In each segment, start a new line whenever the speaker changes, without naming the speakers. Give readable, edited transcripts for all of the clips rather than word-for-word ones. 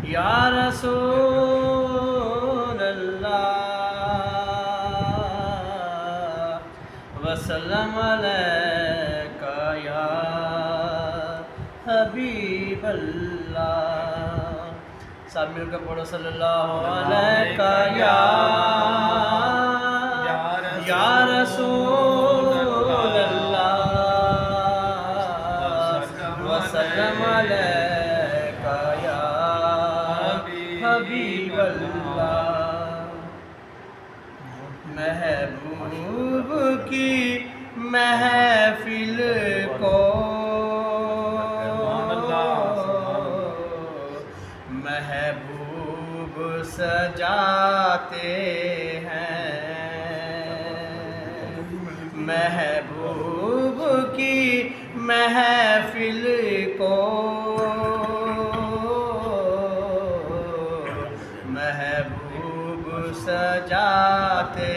یا رسول اللہ وسلم علیکہ یا حبیب اللہ. سب مل کر پڑھو صلی اللہ علیکہ یا رسول اللہ وسلم علیکہ یا حبیب اللہ. محبوب کی محفل کو محبوب سجاتے ہیں. محبوب کی محفل کو محبوب سجاتے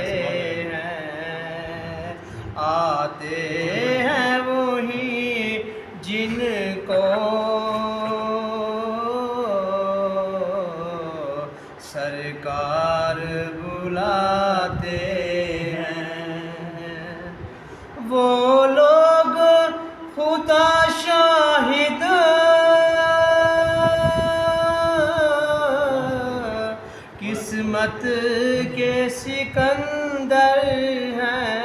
ہیں. آتے ہیں وہی جن کو سرکار بلاتے ہیں. وہ لوگ خدا شاہد قسمت کے سکندر ہیں.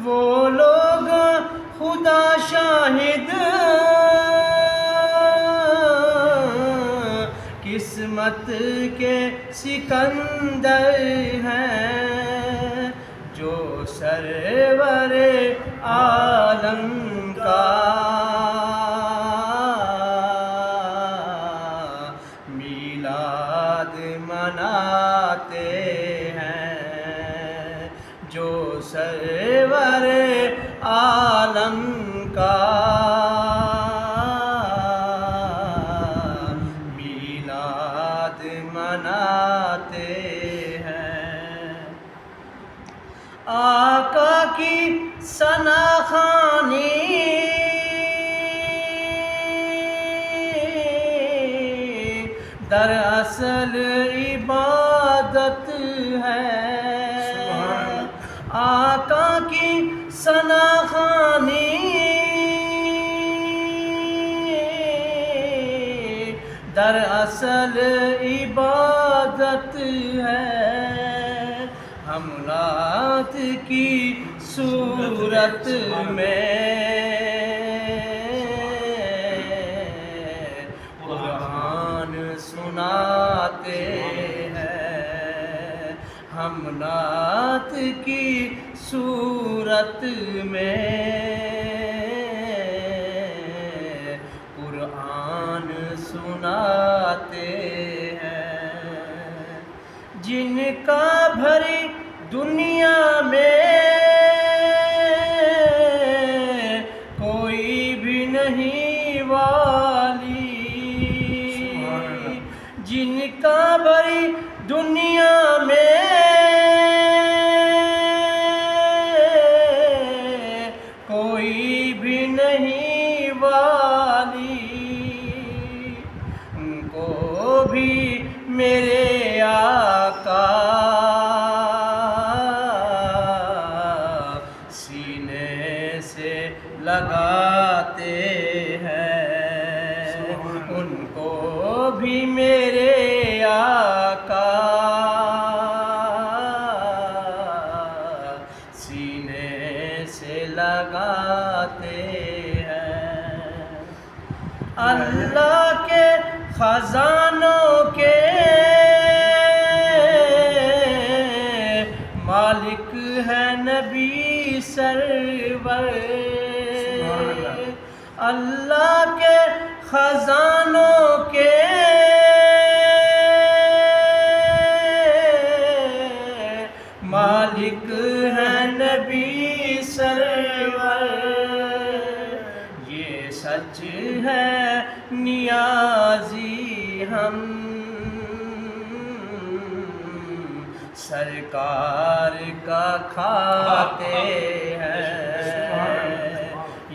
وہ لوگ خدا شاہد قسمت کے سکندر ہیں. جو سرور عالم کا میلاد مناتے ہیں. جو سرور عالم کا میلاد مناتے ہیں. آقا کی ثنا خوانی دراصل عبادت ہے. آقا کی ثنا خوانی دراصل عبادت ہے. ہم نعت کی صورت میں قرآن سناتے ہیں. ہم نعت کی صورت میں قرآن سناتے ہیں. جن کا بھری دنیا میں کوئی بھی نہیں والی. جن کا بھری دنیا میں کوئی بھی نہیں والی. ان کو بھی میرے آقا سینے سے لگاتے ہیں. ان کو بھی میرے آقا سینے سے لگاتے ہیں. اللہ کے خزانوں کے مالک ہے نبی سرور. اللہ کے خزانوں کے مالک ہے نبی سرور. یہ سچ ہے نیازی ہم سرکار کا کھاتے ہیں.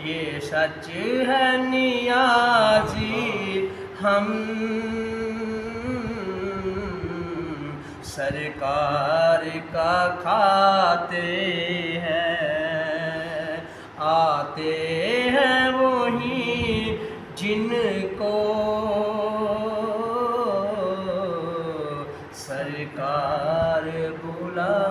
یہ سچ ہے نیازی ہم سرکار کا کھاتے ہیں، آتے ہیں وہی جن کو سرکار بلا